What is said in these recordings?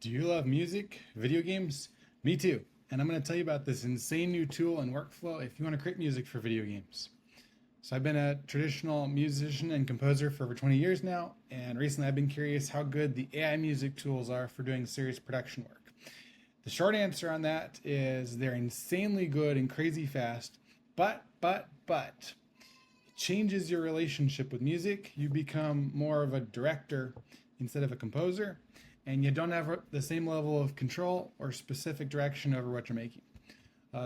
Do you love music, video games? Me too. And I'm going to tell you about this insane new tool and workflow if you want to create music for video games. So I've been a traditional musician and composer for over 20 years now, and recently I've been curious how good the AI music tools are for doing serious production work. The short answer on that is they're insanely good and crazy fast, but it changes your relationship with music. You become more of a director instead of a composer, and you don't have the same level of control or specific direction over what you're making.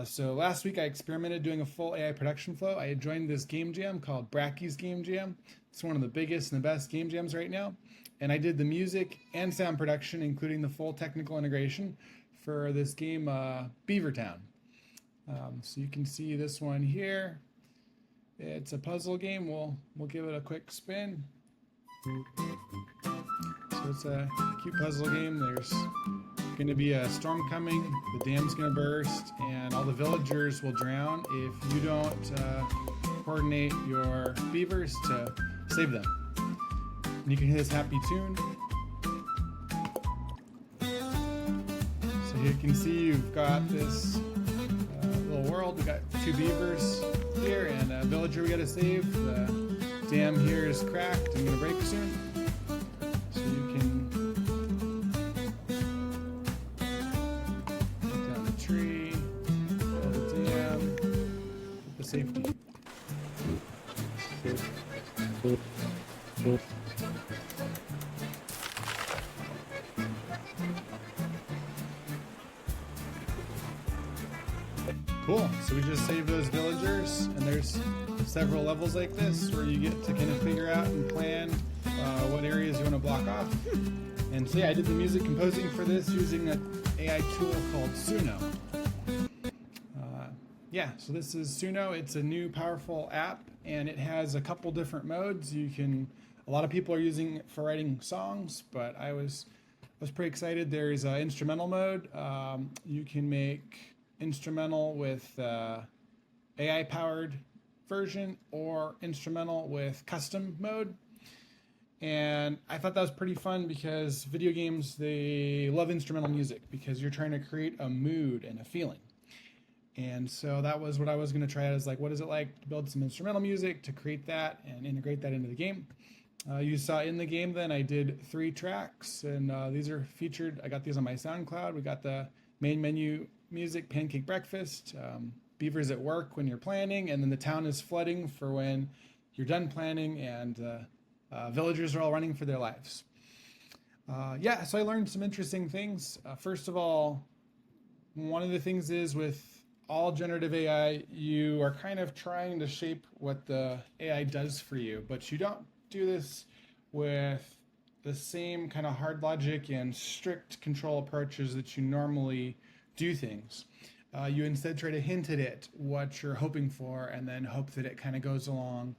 So last week I experimented doing a full AI production flow. I had joined this game jam called Bracky's Game Jam. It's one of the biggest and the best game jams right now. And I did the music and sound production, including the full technical integration for this game, Beavertown. So you can see this one here. It's a puzzle game. We'll give it a quick spin. So it's a cute puzzle game. There's going to be a storm coming, the dam's going to burst, and all the villagers will drown if you don't coordinate your beavers to save them. And you can hear this happy tune. So here you can see you've got this little world. We've got two beavers here and a villager we got to save. The dam here is cracked and going to break soon. So you can take down the tree, build the dam, put the safety. Cool, so we just saved those villagers, and there's several levels like this where you get to kind of figure out and plan what areas you want to block off. And so yeah, I did the music composing for this using an AI tool called Suno. So this is Suno. It's a new powerful app, and it has a couple different modes. A lot of people are using it for writing songs, but I was pretty excited. There's an instrumental mode. You can make instrumental with AI powered version or instrumental with custom mode. And I thought that was pretty fun because video games, they love instrumental music because you're trying to create a mood and a feeling. And so that was what I was going to try out, is like, what is it like to build some instrumental music, to create that and integrate that into the game. You saw in the game then I did 3 tracks, and these are featured. I got these on my SoundCloud. We got the main menu music, pancake breakfast, beavers at work when you're planning, and then the town is flooding for when you're done planning, and villagers are all running for their lives. So I learned some interesting things. First of all, one of the things is with all generative AI, you are kind of trying to shape what the AI does for you, but you don't do this with the same kind of hard logic and strict control approaches that you normally do things. You instead try to hint at it what you're hoping for, and then hope that it kind of goes along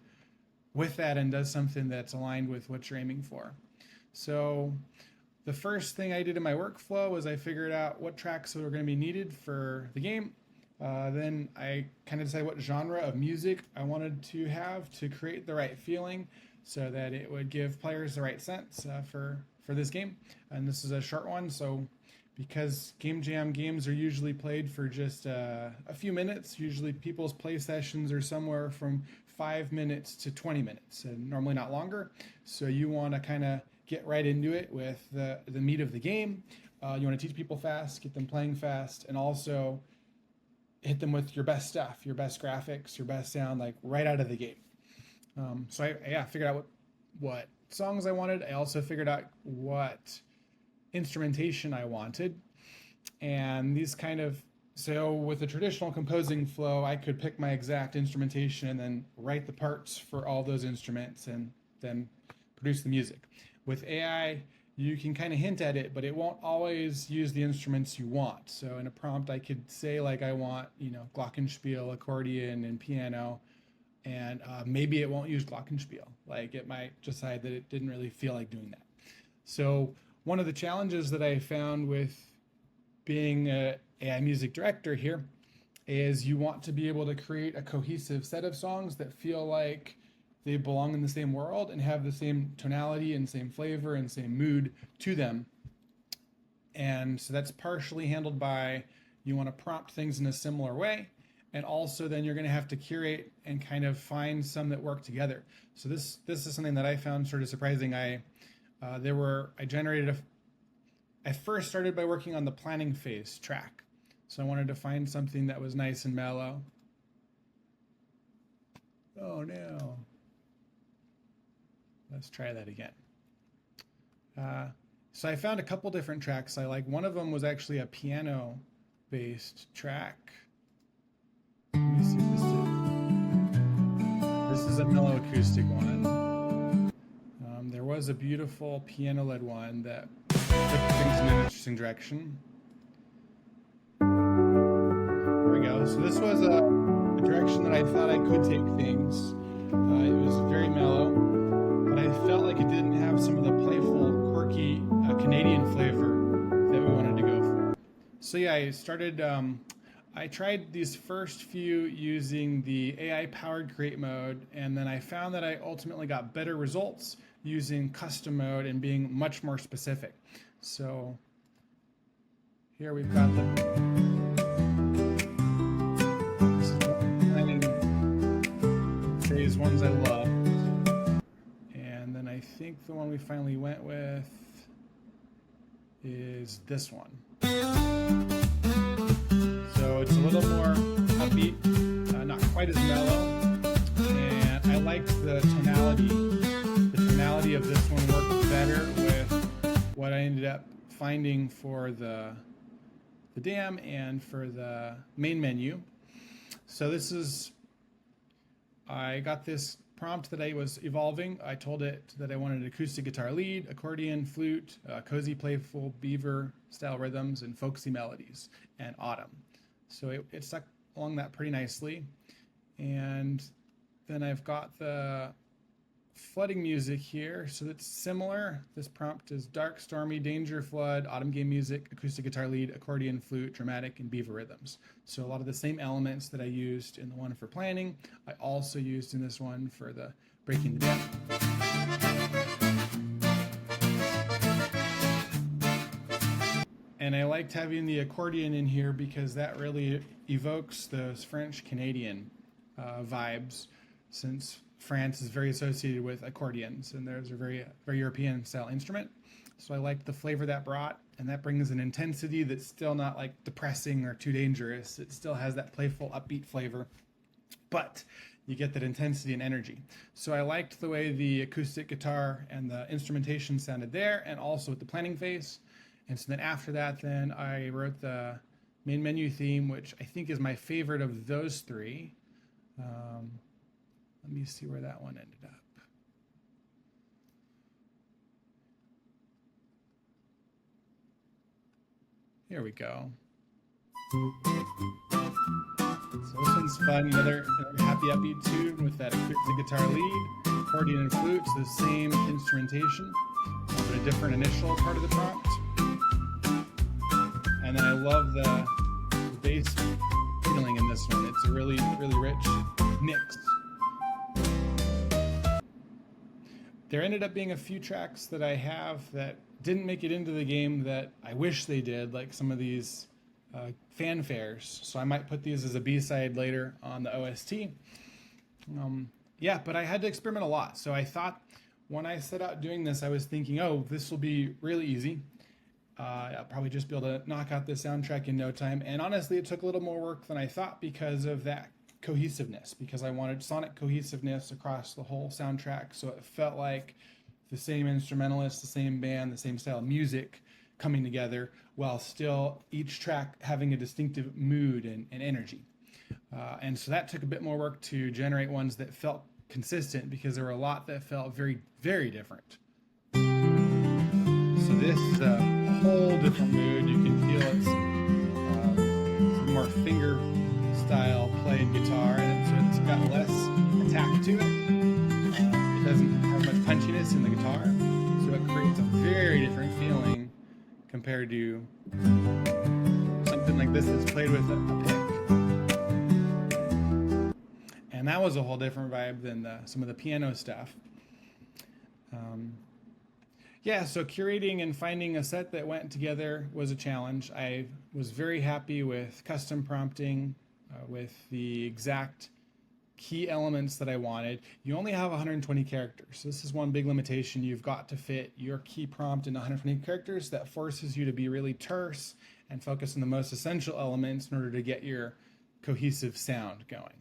with that and does something that's aligned with what you're aiming for. So the first thing I did in my workflow was I figured out what tracks were going to be needed for the game. Then I kind of decided what genre of music I wanted to have to create the right feeling so that it would give players the right sense for this game. And this is a short one, so because game jam games are usually played for just a few minutes, usually people's play sessions are somewhere from 5 minutes to 20 minutes, and normally not longer. So you want to kind of get right into it with the meat of the game. You want to teach people fast, get them playing fast, and also hit them with your best stuff, your best graphics, your best sound, like right out of the gate. So I figured out what songs I wanted. I also figured out what instrumentation I wanted. And so with the traditional composing flow, I could pick my exact instrumentation and then write the parts for all those instruments and then produce the music. With AI, you can kind of hint at it, but it won't always use the instruments you want. So in a prompt, I could say, like, I want, glockenspiel, accordion, and piano, and maybe it won't use glockenspiel. Like, it might decide that it didn't really feel like doing that. So one of the challenges that I found with being an AI music director here is you want to be able to create a cohesive set of songs that feel like they belong in the same world and have the same tonality and same flavor and same mood to them. And so that's partially handled by you want to prompt things in a similar way. And also then you're going to have to curate and kind of find some that work together. So this is something that I found sort of surprising. I first started by working on the planning phase track. So I wanted to find something that was nice and mellow. Oh no. Let's try that again. So I found a couple different tracks I like. One of them was actually a piano-based track. Let me see if this is a mellow acoustic one. There was a beautiful piano-led one that took things in an interesting direction. There we go. So this was a direction that I thought I could take things. It was very mellow, but I felt like it didn't have some of the playful, quirky Canadian flavor that we wanted to go for. So yeah, I tried these first few using the AI-powered create mode, and then I found that I ultimately got better results using custom mode and being much more specific. So here we've got the planning phase ones I love. And then I think the one we finally went with is this one. So it's a little more upbeat, not quite as mellow, and I liked the tonality. The tonality of this one worked better with what I ended up finding for the dam and for the main menu. So I got this prompt that I was evolving. I told it that I wanted an acoustic guitar lead, accordion, flute, cozy, playful, beaver style rhythms, and folksy melodies, and autumn. So it stuck along that pretty nicely. And then I've got the flooding music here. So it's similar. This prompt is dark, stormy, danger, flood, autumn game music, acoustic guitar lead, accordion, flute, dramatic, and beaver rhythms. So a lot of the same elements that I used in the one for planning, I also used in this one for the breaking the dam. And I liked having the accordion in here because that really evokes those French-Canadian vibes, since France is very associated with accordions, and there's a very European style instrument. So I liked the flavor that brought, and that brings an intensity that's still not like depressing or too dangerous. It still has that playful, upbeat flavor, but you get that intensity and energy. So I liked the way the acoustic guitar and the instrumentation sounded there, and also with the planning phase. And so then after that, then I wrote the main menu theme, which I think is my favorite of those three. Let me see where that one ended up. Here we go. So this one's fun, another happy upbeat tune with that acoustic guitar lead, accordion and flute, so the same instrumentation, but a different initial part of the prompt. And then I love the bass feeling in this one. It's a really rich mix. There ended up being a few tracks that I have that didn't make it into the game that I wish they did, like some of these fanfares. So I might put these as a B-side later on the OST. Yeah, but I had to experiment a lot. So I thought when I set out doing this, I was thinking, oh, this will be really easy. I'll probably just be able to knock out this soundtrack in no time. And honestly, it took a little more work than I thought because of that cohesiveness, because I wanted sonic cohesiveness across the whole soundtrack. So it felt like the same instrumentalist, the same band, the same style of music coming together, while still each track having a distinctive mood and energy. And so that took a bit more work to generate ones that felt consistent, because there were a lot that felt very, very different. So this is a whole different mood. You can feel it's more finger style played guitar, and so it's got less attack to it. It doesn't have much punchiness in the guitar, so it creates a very different feeling compared to something like this that's played with a pick. And that was a whole different vibe than some of the piano stuff. Yeah, so curating and finding a set that went together was a challenge. I was very happy with custom prompting, with the exact key elements that I wanted. You only have 120 characters. So this is one big limitation. You've got to fit your key prompt in 120 characters. That forces you to be really terse and focus on the most essential elements in order to get your cohesive sound going.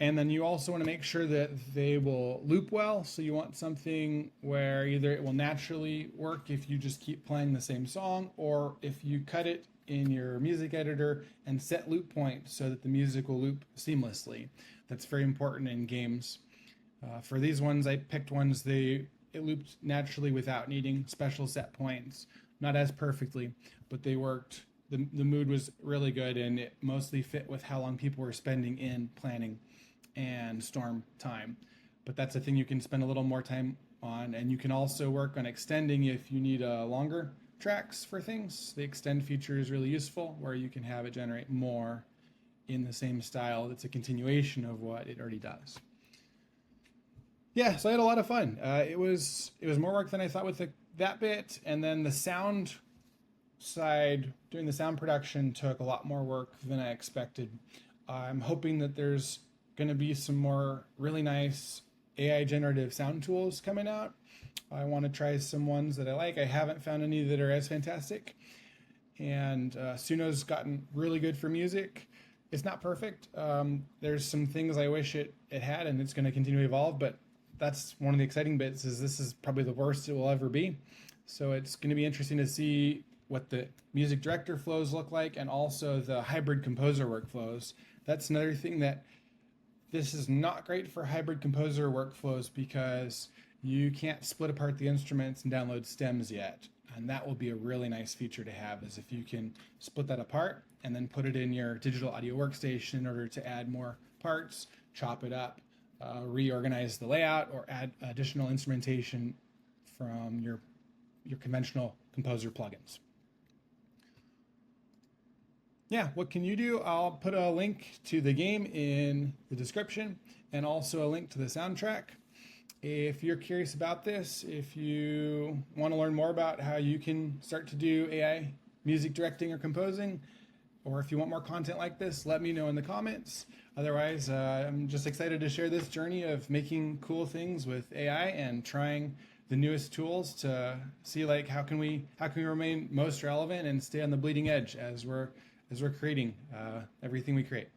And then you also want to make sure that they will loop well. So you want something where either it will naturally work if you just keep playing the same song, or if you cut it in your music editor and set loop points so that the music will loop seamlessly. That's very important in games. For these ones, I picked ones it looped naturally without needing special set points. Not as perfectly, but they worked. The mood was really good, and it mostly fit with how long people were spending in planning and storm time. But that's a thing you can spend a little more time on, and you can also work on extending if you need longer tracks for things. The extend feature is really useful, where you can have it generate more in the same style. It's a continuation of what it already does. Yeah, so I had a lot of fun. It was more work than I thought with that bit, and then the sound side, doing the sound production, took a lot more work than I expected. I'm hoping that there's going to be some more really nice AI generative sound tools coming out. I want to try some ones that I like. I haven't found any that are as fantastic. And Suno's gotten really good for music. It's not perfect. There's some things I wish it had, and it's going to continue to evolve, but that's one of the exciting bits, is this is probably the worst it will ever be. So it's going to be interesting to see what the music director flows look like, and also the hybrid composer workflows. That's another thing that this is not great for hybrid composer workflows, because you can't split apart the instruments and download stems yet. And that will be a really nice feature to have, is if you can split that apart and then put it in your digital audio workstation in order to add more parts, chop it up, reorganize the layout, or add additional instrumentation from your conventional composer plugins. Yeah, what can you do? I'll put a link to the game in the description, and also a link to the soundtrack. If you're curious about this, if you want to learn more about how you can start to do AI music directing or composing, or if you want more content like this, let me know in the comments. Otherwise, I'm just excited to share this journey of making cool things with AI and trying the newest tools to see how can we remain most relevant and stay on the bleeding edge as we're creating everything we create.